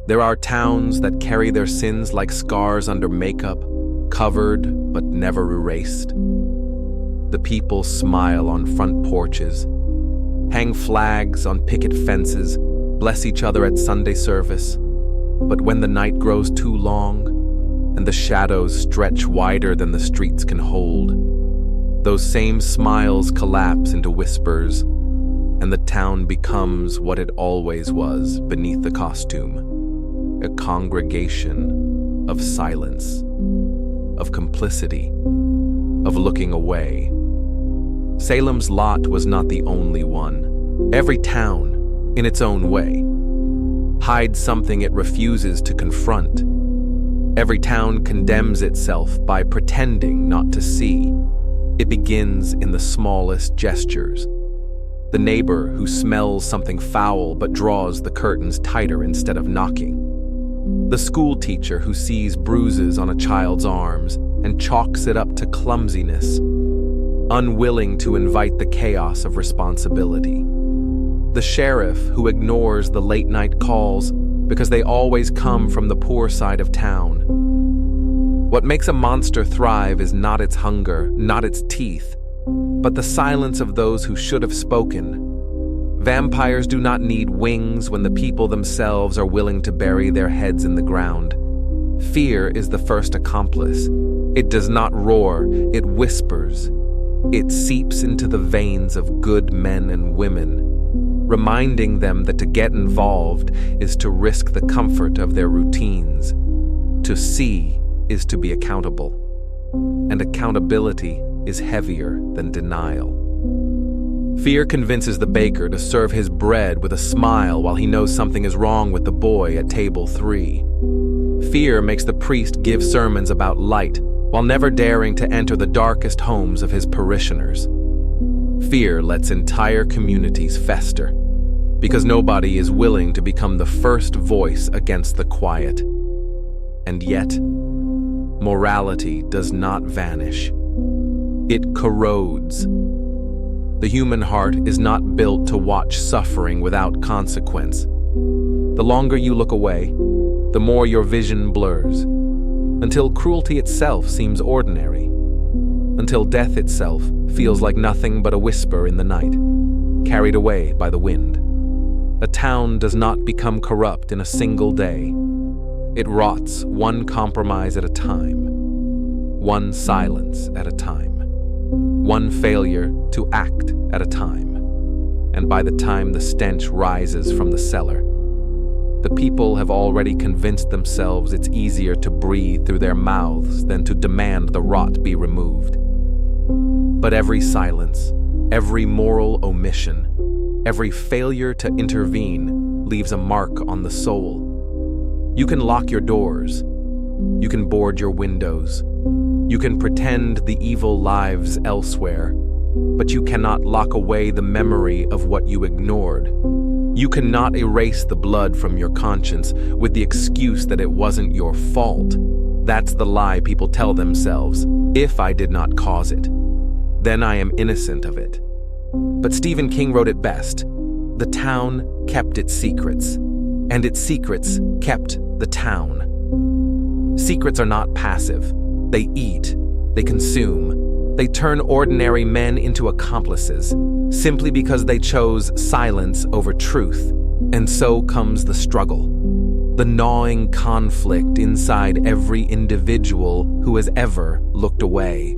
There are towns that carry their sins like scars under makeup, covered but never erased. The people smile on front porches, hang flags on picket fences, bless each other at Sunday service. But when the night grows too long and the shadows stretch wider than the streets can hold, those same smiles collapse into whispers, and the town becomes what it always was beneath the costume: a congregation of silence, of complicity, of looking away. Salem's lot was not the only one. Every town, in its own way, hides something it refuses to confront. Every town condemns itself by pretending not to see. It begins in the smallest gestures. The neighbor who smells something foul but draws the curtains tighter instead of knocking. The school teacher who sees bruises on a child's arms and chalks it up to clumsiness, unwilling to invite the chaos of responsibility. The sheriff who ignores the late-night calls because they always come from the poor side of town. What makes a monster thrive is not its hunger, not its teeth, but the silence of those who should have spoken. Vampires do not need wings when the people themselves are willing to bury their heads in the ground. Fear is the first accomplice. It does not roar, it whispers. It seeps into the veins of good men and women, reminding them that to get involved is to risk the comfort of their routines. To see is to be accountable, and accountability is heavier than denial. Fear convinces the baker to serve his bread with a smile while he knows something is wrong with the boy at table 3. Fear makes the priest give sermons about light while never daring to enter the darkest homes of his parishioners. Fear lets entire communities fester because nobody is willing to become the first voice against the quiet. And yet, morality does not vanish. It corrodes. The human heart is not built to watch suffering without consequence. The longer you look away, the more your vision blurs, until cruelty itself seems ordinary, until death itself feels like nothing but a whisper in the night, carried away by the wind. A town does not become corrupt in a single day. It rots one compromise at a time, one silence at a time, one failure to act at a time. And by the time the stench rises from the cellar, the people have already convinced themselves it's easier to breathe through their mouths than to demand the rot be removed. But every silence, every moral omission, every failure to intervene leaves a mark on the soul. You can lock your doors. You can board your windows. You can pretend the evil lives elsewhere, but you cannot lock away the memory of what you ignored. You cannot erase the blood from your conscience with the excuse that it wasn't your fault. That's the lie people tell themselves. If I did not cause it, then I am innocent of it. But Stephen King wrote it best. The town kept its secrets, and its secrets kept the town. Secrets are not passive. They eat, they consume, they turn ordinary men into accomplices, simply because they chose silence over truth. And so comes the struggle, the gnawing conflict inside every individual who has ever looked away.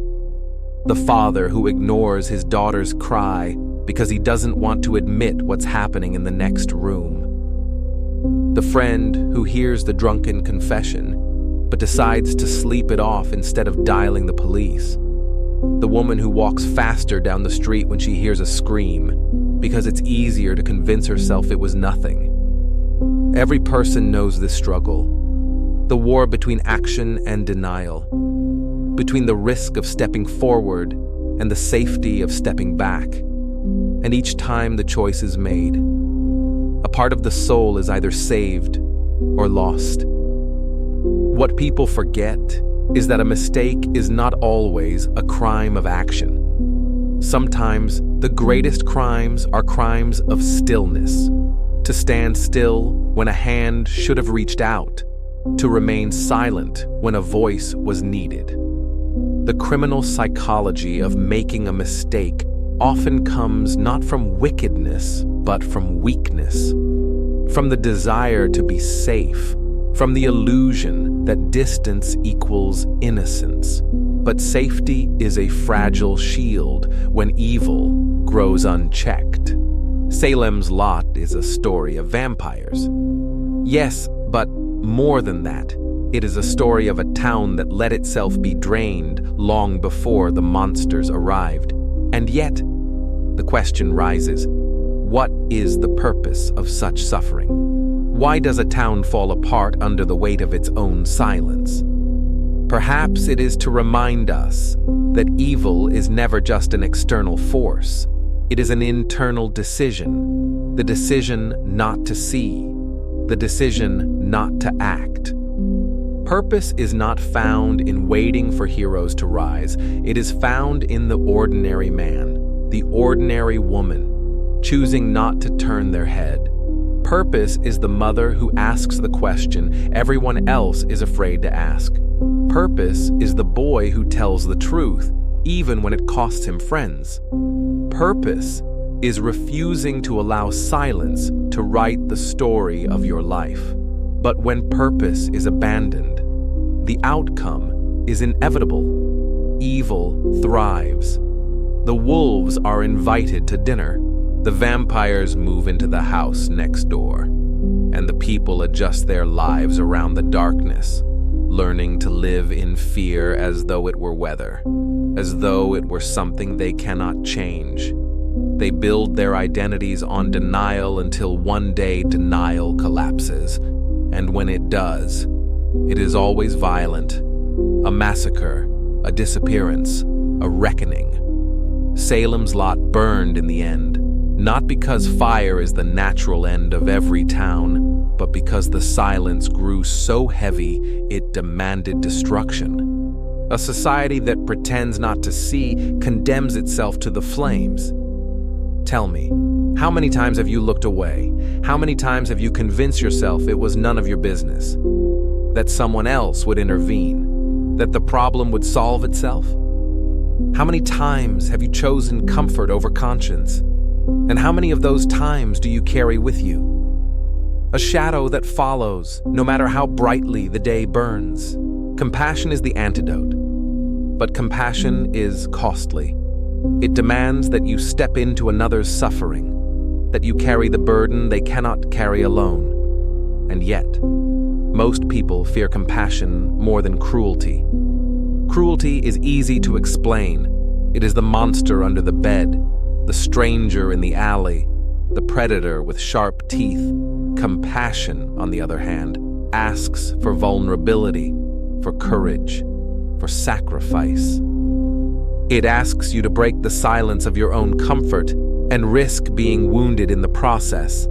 The father who ignores his daughter's cry because he doesn't want to admit what's happening in the next room. The friend who hears the drunken confession but decides to sleep it off instead of dialing the police. The woman who walks faster down the street when she hears a scream because it's easier to convince herself it was nothing. Every person knows this struggle, the war between action and denial, between the risk of stepping forward and the safety of stepping back. And each time the choice is made, a part of the soul is either saved or lost. What people forget is that a mistake is not always a crime of action. Sometimes the greatest crimes are crimes of stillness. To stand still when a hand should have reached out, to remain silent when a voice was needed. The criminal psychology of making a mistake often comes not from wickedness, but from weakness, from the desire to be safe, from the illusion that distance equals innocence. But safety is a fragile shield when evil grows unchecked. Salem's Lot is a story of vampires. Yes, but more than that. It is a story of a town that let itself be drained long before the monsters arrived. And yet, the question rises, what is the purpose of such suffering? Why does a town fall apart under the weight of its own silence? Perhaps it is to remind us that evil is never just an external force. It is an internal decision, the decision not to see, the decision not to act. Purpose is not found in waiting for heroes to rise. It is found in the ordinary man, the ordinary woman, choosing not to turn their head. Purpose is the mother who asks the question everyone else is afraid to ask. Purpose is the boy who tells the truth, even when it costs him friends. Purpose is refusing to allow silence to write the story of your life. But when purpose is abandoned, the outcome is inevitable. Evil thrives. The wolves are invited to dinner. The vampires move into the house next door. And the people adjust their lives around the darkness, learning to live in fear as though it were weather, as though it were something they cannot change. They build their identities on denial until one day denial collapses. And when it does, it is always violent. A massacre, a disappearance, a reckoning. Salem's Lot burned in the end, not because fire is the natural end of every town, but because the silence grew so heavy it demanded destruction. A society that pretends not to see condemns itself to the flames. Tell me, how many times have you looked away? How many times have you convinced yourself it was none of your business? That someone else would intervene? That the problem would solve itself? How many times have you chosen comfort over conscience? And how many of those times do you carry with you? A shadow that follows, no matter how brightly the day burns. Compassion is the antidote, but compassion is costly. It demands that you step into another's suffering, that you carry the burden they cannot carry alone. And yet, most people fear compassion more than cruelty. Cruelty is easy to explain. It is the monster under the bed, the stranger in the alley, the predator with sharp teeth. Compassion, on the other hand, asks for vulnerability, for courage, for sacrifice. It asks you to break the silence of your own comfort and risk being wounded in the process.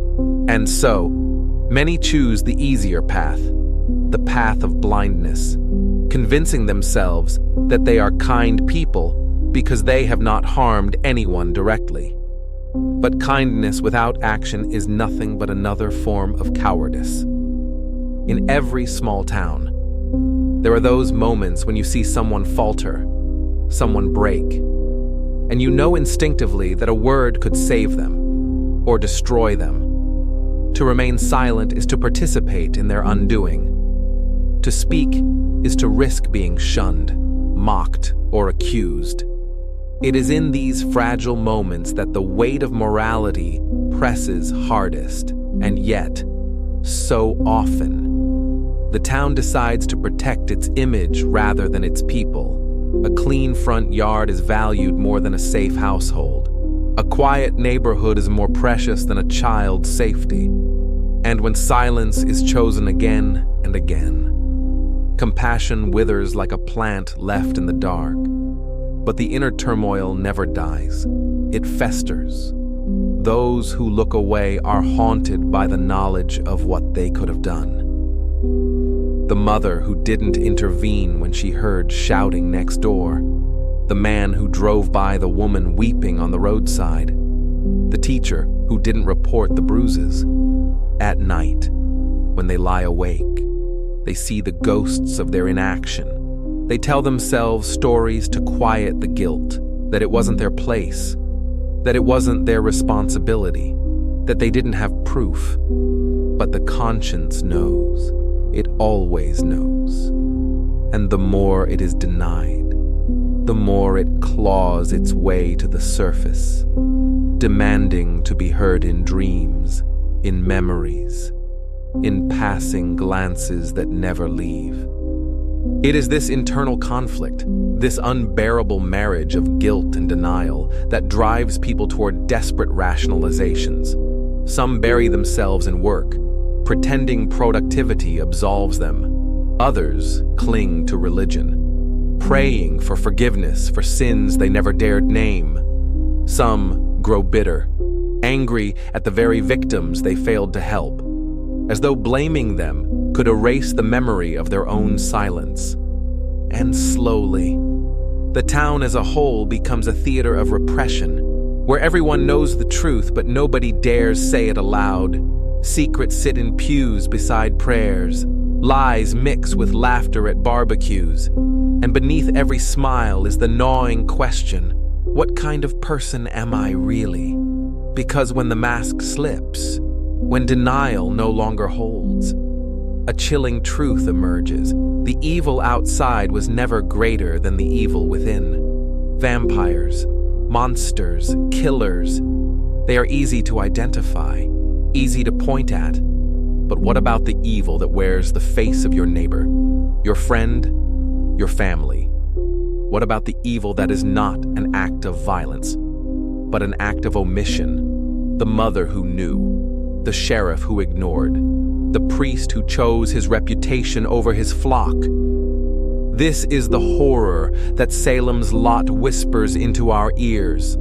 And so, many choose the easier path, the path of blindness, convincing themselves that they are kind people because they have not harmed anyone directly. But kindness without action is nothing but another form of cowardice. In every small town, there are those moments when you see someone falter, someone break, and you know instinctively that a word could save them or destroy them. To remain silent is to participate in their undoing. To speak is to risk being shunned, mocked, or accused. It is in these fragile moments that the weight of morality presses hardest, and yet, so often, the town decides to protect its image rather than its people. A clean front yard is valued more than a safe household. A quiet neighborhood is more precious than a child's safety. And when silence is chosen again and again, compassion withers like a plant left in the dark. But the inner turmoil never dies. It festers. Those who look away are haunted by the knowledge of what they could have done. The mother who didn't intervene when she heard shouting next door. The man who drove by the woman weeping on the roadside. The teacher who didn't report the bruises. At night, when they lie awake. They see the ghosts of their inaction. They tell themselves stories to quiet the guilt, that it wasn't their place, that it wasn't their responsibility, that they didn't have proof. But the conscience knows. It always knows. And the more it is denied, the more it claws its way to the surface, demanding to be heard in dreams, in memories, in passing glances that never leave. It is this internal conflict, this unbearable marriage of guilt and denial, that drives people toward desperate rationalizations. Some bury themselves in work, pretending productivity absolves them. Others cling to religion, praying for forgiveness for sins they never dared name. Some grow bitter, angry at the very victims they failed to help, as though blaming them could erase the memory of their own silence. And slowly, the town as a whole becomes a theater of repression, where everyone knows the truth but nobody dares say it aloud. Secrets sit in pews beside prayers. Lies mix with laughter at barbecues. And beneath every smile is the gnawing question, what kind of person am I really? Because when the mask slips, when denial no longer holds, a chilling truth emerges. The evil outside was never greater than the evil within. Vampires, monsters, killers, they are easy to identify, easy to point at. But what about the evil that wears the face of your neighbor, your friend, your family? What about the evil that is not an act of violence, but an act of omission? The mother who knew, the sheriff who ignored, the priest who chose his reputation over his flock. This is the horror that Salem's lot whispers into our ears,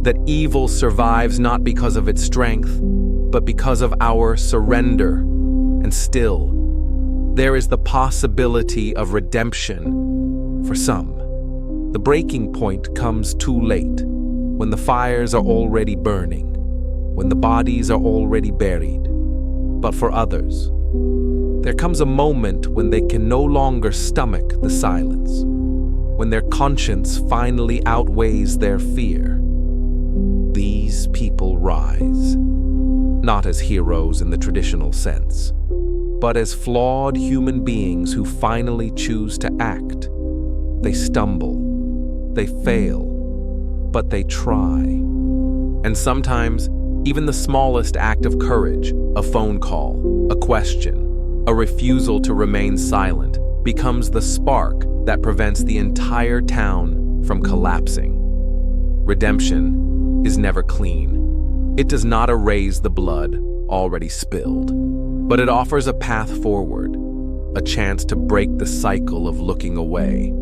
that evil survives not because of its strength, but because of our surrender. And still, there is the possibility of redemption for some. The breaking point comes too late, when the fires are already burning, when the bodies are already buried. But for others, there comes a moment when they can no longer stomach the silence, when their conscience finally outweighs their fear. These people rise, not as heroes in the traditional sense, but as flawed human beings who finally choose to act. They stumble, they fail, but they try. And sometimes, even the smallest act of courage, a phone call, a question, a refusal to remain silent, becomes the spark that prevents the entire town from collapsing. Redemption is never clean. It does not erase the blood already spilled, but it offers a path forward, a chance to break the cycle of looking away.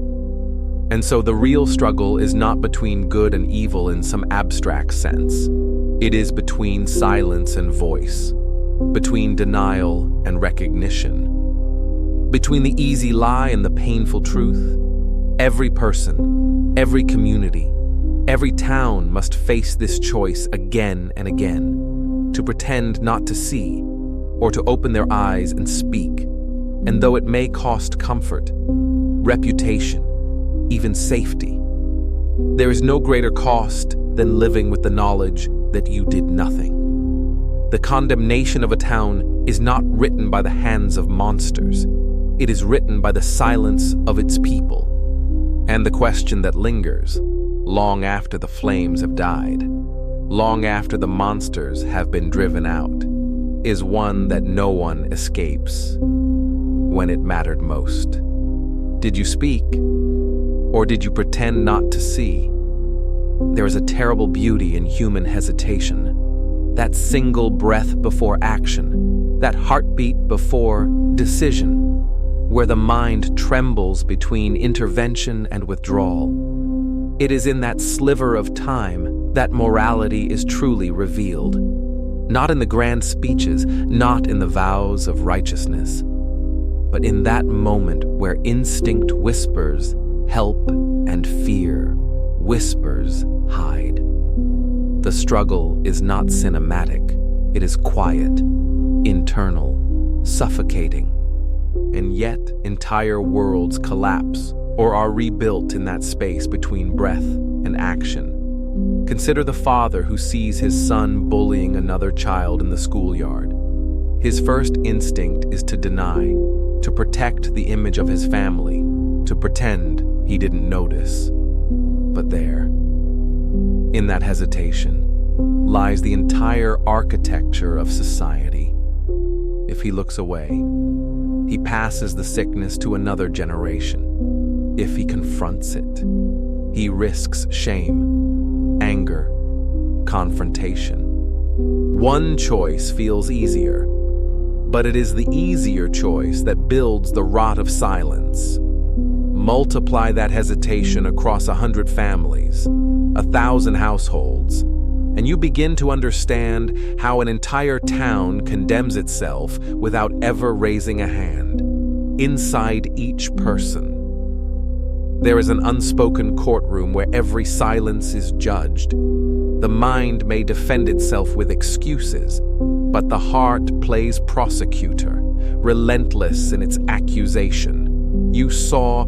And so the real struggle is not between good and evil in some abstract sense. It is between silence and voice, between denial and recognition, between the easy lie and the painful truth. Every person, every community, every town must face this choice again and again, to pretend not to see, or to open their eyes and speak. And though it may cost comfort, reputation, even safety, there is no greater cost than living with the knowledge that you did nothing. The condemnation of a town is not written by the hands of monsters. It is written by the silence of its people. And the question that lingers, long after the flames have died, long after the monsters have been driven out, is one that no one escapes. When it mattered most, did you speak? Or did you pretend not to see? There is a terrible beauty in human hesitation, that single breath before action, that heartbeat before decision, where the mind trembles between intervention and withdrawal. It is in that sliver of time that morality is truly revealed, not in the grand speeches, not in the vows of righteousness, but in that moment where instinct whispers help and fear whispers hide. The struggle is not cinematic, it is quiet, internal, suffocating. And yet, entire worlds collapse or are rebuilt in that space between breath and action. Consider the father who sees his son bullying another child in the schoolyard. His first instinct is to deny, to protect the image of his family, to pretend he didn't notice. But there, in that hesitation, lies the entire architecture of society. If he looks away, he passes the sickness to another generation. If he confronts it, he risks shame, anger, confrontation. One choice feels easier, but it is the easier choice that builds the rot of silence. Multiply that hesitation across 100 families, 1,000 households, and you begin to understand how an entire town condemns itself without ever raising a hand. Inside each person, there is an unspoken courtroom where every silence is judged. The mind may defend itself with excuses, but the heart plays prosecutor, relentless in its accusation. You saw,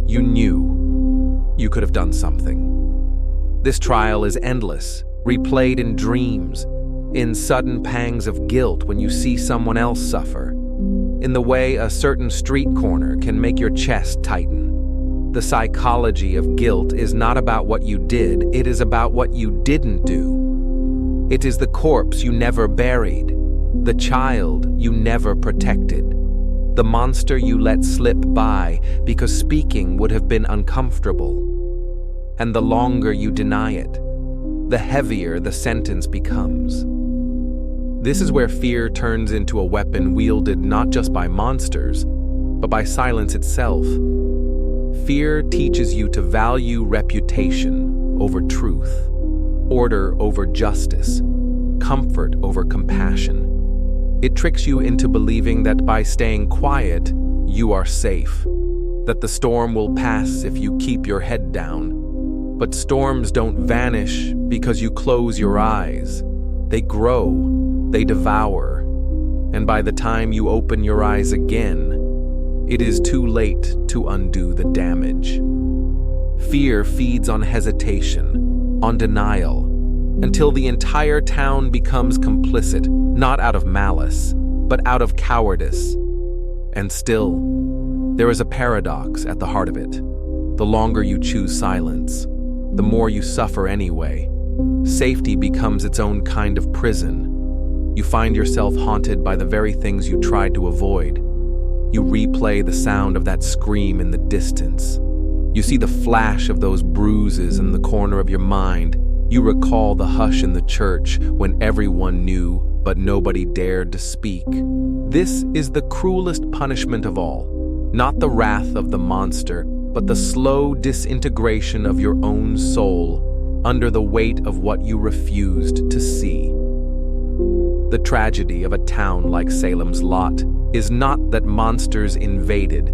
you knew, you could have done something. This trial is endless, replayed in dreams, in sudden pangs of guilt when you see someone else suffer, in the way a certain street corner can make your chest tighten. The psychology of guilt is not about what you did, it is about what you didn't do. It is the corpse you never buried, the child you never protected, the monster you let slip by because speaking would have been uncomfortable. And the longer you deny it, the heavier the sentence becomes. This is where fear turns into a weapon wielded not just by monsters, but by silence itself. Fear teaches you to value reputation over truth, order over justice, comfort over compassion. It tricks you into believing that by staying quiet, you are safe, that the storm will pass if you keep your head down. But storms don't vanish because you close your eyes. They grow, they devour, and by the time you open your eyes again, it is too late to undo the damage. Fear feeds on hesitation, on denial, until the entire town becomes complicit, not out of malice, but out of cowardice. And still, there is a paradox at the heart of it. The longer you choose silence, the more you suffer anyway. Safety becomes its own kind of prison. You find yourself haunted by the very things you tried to avoid. You replay the sound of that scream in the distance. You see the flash of those bruises in the corner of your mind. You recall the hush in the church when everyone knew, but nobody dared to speak. This is the cruelest punishment of all. Not the wrath of the monster, but the slow disintegration of your own soul under the weight of what you refused to see. The tragedy of a town like Salem's Lot is not that monsters invaded.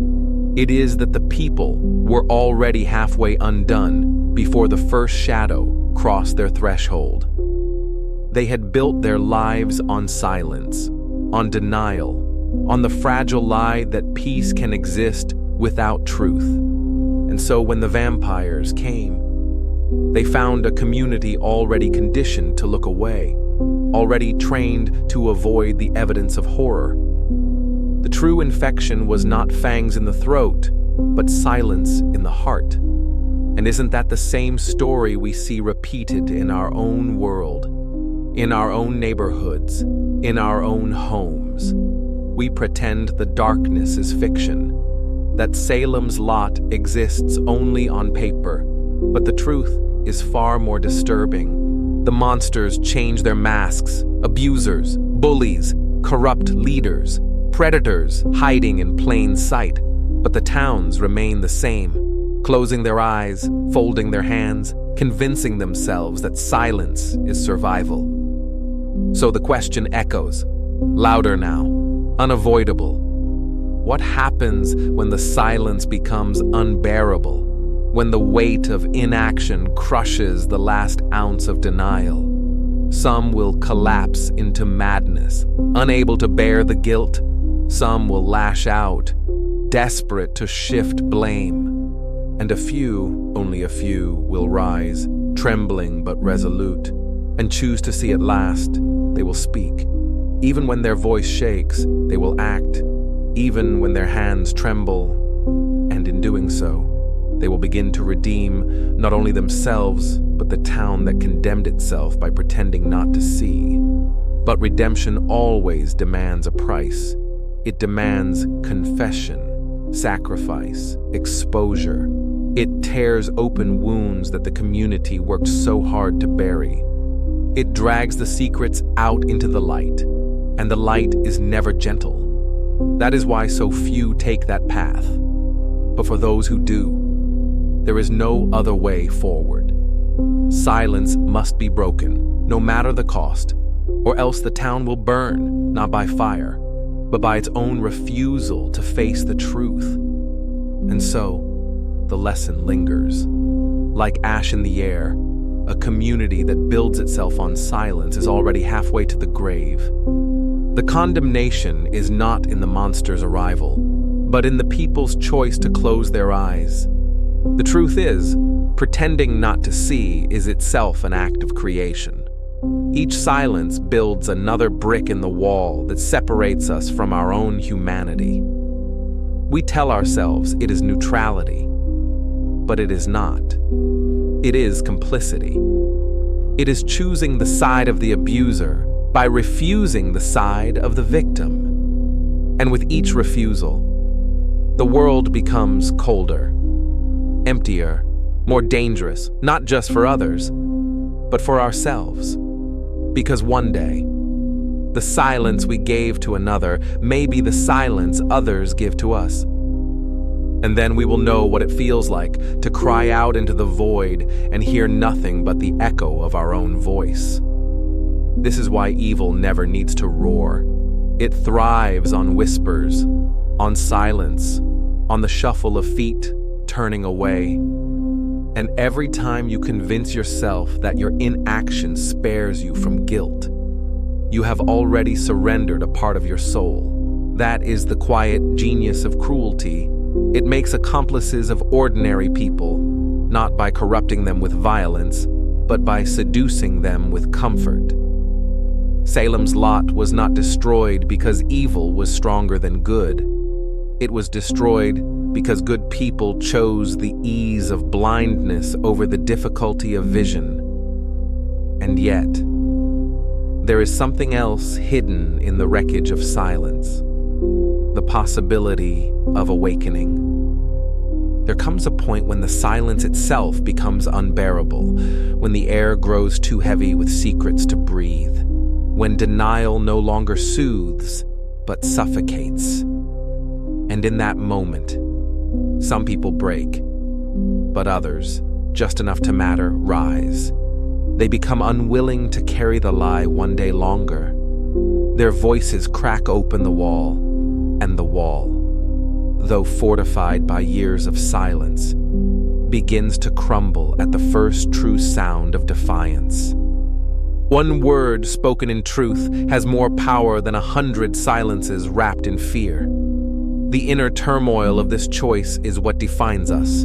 It is that the people were already halfway undone before the first shadow crossed their threshold. They had built their lives on silence, on denial, on the fragile lie that peace can exist without truth. And so when the vampires came, they found a community already conditioned to look away, already trained to avoid the evidence of horror. The true infection was not fangs in the throat, but silence in the heart. And isn't that the same story we see repeated in our own world, in our own neighborhoods, in our own homes? We pretend the darkness is fiction, that Salem's Lot exists only on paper, but the truth is far more disturbing. The monsters change their masks, abusers, bullies, corrupt leaders, predators hiding in plain sight, but the towns remain the same, closing their eyes, folding their hands, convincing themselves that silence is survival. So the question echoes, louder now, unavoidable. What happens when the silence becomes unbearable, when the weight of inaction crushes the last ounce of denial? Some will collapse into madness, unable to bear the guilt, Some will lash out, desperate to shift blame. And a few, only a few, will rise, trembling but resolute, and choose to see at last. They will speak. Even when their voice shakes, they will act. Even when their hands tremble. And in doing so, they will begin to redeem not only themselves, but the town that condemned itself by pretending not to see. But redemption always demands a price. It demands confession, sacrifice, exposure. It tears open wounds that the community worked so hard to bury. It drags the secrets out into the light, and the light is never gentle. That is why so few take that path. But for those who do, there is no other way forward. Silence must be broken, no matter the cost, or else the town will burn, not by fire, but by its own refusal to face the truth. And so, the lesson lingers. Like ash in the air, a community that builds itself on silence is already halfway to the grave. The condemnation is not in the monster's arrival, but in the people's choice to close their eyes. The truth is, pretending not to see is itself an act of creation. Each silence builds another brick in the wall that separates us from our own humanity. We tell ourselves it is neutrality, but it is not. It is complicity. It is choosing the side of the abuser by refusing the side of the victim. And with each refusal, the world becomes colder, emptier, more dangerous, not just for others, but for ourselves. Because one day, the silence we gave to another may be the silence others give to us. And then we will know what it feels like to cry out into the void and hear nothing but the echo of our own voice. This is why evil never needs to roar. It thrives on whispers, on silence, on the shuffle of feet turning away. And every time you convince yourself that your inaction spares you from guilt, you have already surrendered a part of your soul. That is the quiet genius of cruelty. It makes accomplices of ordinary people, not by corrupting them with violence, but by seducing them with comfort. Salem's lot was not destroyed because evil was stronger than good. It was destroyed because good people chose the ease of blindness over the difficulty of vision. And yet, there is something else hidden in the wreckage of silence, the possibility of awakening. There comes a point when the silence itself becomes unbearable, when the air grows too heavy with secrets to breathe, when denial no longer soothes, but suffocates. And in that moment, some people break, but others, just enough to matter, rise. They become unwilling to carry the lie one day longer. Their voices crack open the wall, and the wall, though fortified by years of silence, begins to crumble at the first true sound of defiance. One word spoken in truth has more power than 100 silences wrapped in fear. The inner turmoil of this choice is what defines us.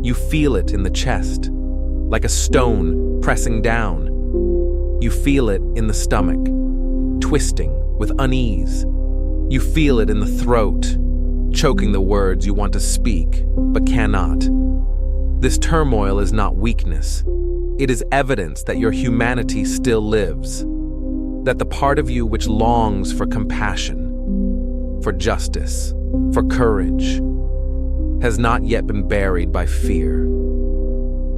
You feel it in the chest, like a stone pressing down. You feel it in the stomach, twisting with unease. You feel it in the throat, choking the words you want to speak, but cannot. This turmoil is not weakness. It is evidence that your humanity still lives, that the part of you which longs for compassion, for justice, for courage, has not yet been buried by fear.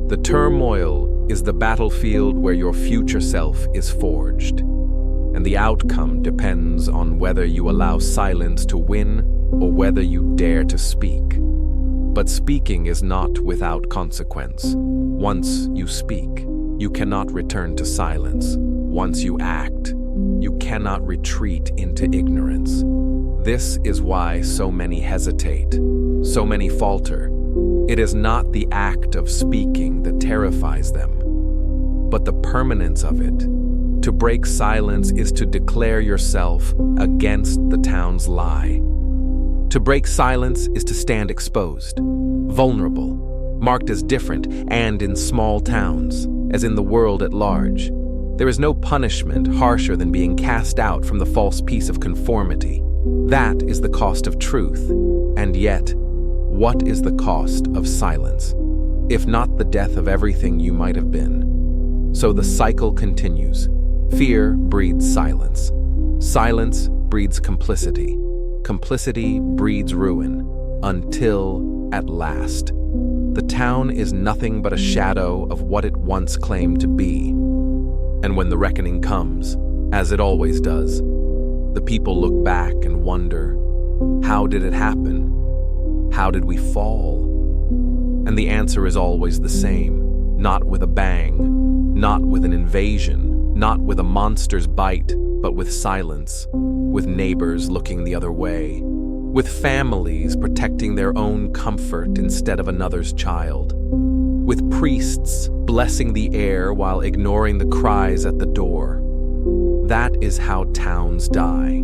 The turmoil is the battlefield where your future self is forged, and the outcome depends on whether you allow silence to win or whether you dare to speak. But speaking is not without consequence. Once you speak, you cannot return to silence. Once you act, you cannot retreat into ignorance. This is why so many hesitate, so many falter. It is not the act of speaking that terrifies them, but the permanence of it, To break silence is to declare yourself against the town's lie. To break silence is to stand exposed, vulnerable, marked as different, and in small towns, as in the world at large. There is no punishment harsher than being cast out from the false peace of conformity. That is the cost of truth. And yet, what is the cost of silence, if not the death of everything you might have been? So the cycle continues. Fear breeds silence. Silence breeds complicity. Complicity breeds ruin, until, at last, the town is nothing but a shadow of what it once claimed to be. And when the reckoning comes, as it always does, the people look back and wonder, how did it happen? How did we fall? And the answer is always the same, not with a bang, not with an invasion, not with a monster's bite, but with silence, with neighbors looking the other way, with families protecting their own comfort instead of another's child, with priests blessing the air while ignoring the cries at the door. That is how towns die.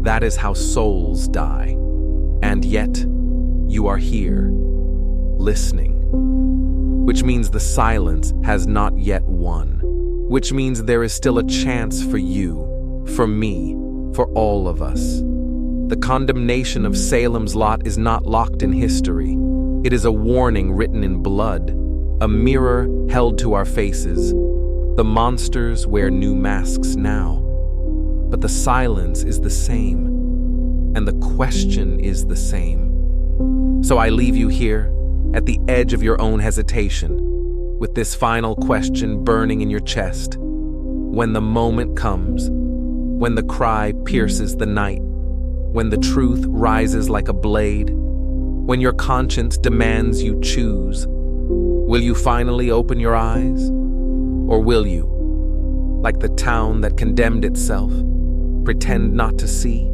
That is how souls die. And yet, you are here, listening, which means the silence has not yet won, which means there is still a chance for you, for me, for all of us. The condemnation of Salem's lot is not locked in history. It is a warning written in blood, a mirror held to our faces. The monsters wear new masks now, but the silence is the same, and the question is the same. So I leave you here, at the edge of your own hesitation, with this final question burning in your chest. When the moment comes, when the cry pierces the night, when the truth rises like a blade, when your conscience demands you choose, will you finally open your eyes? Or will you, like the town that condemned itself, pretend not to see?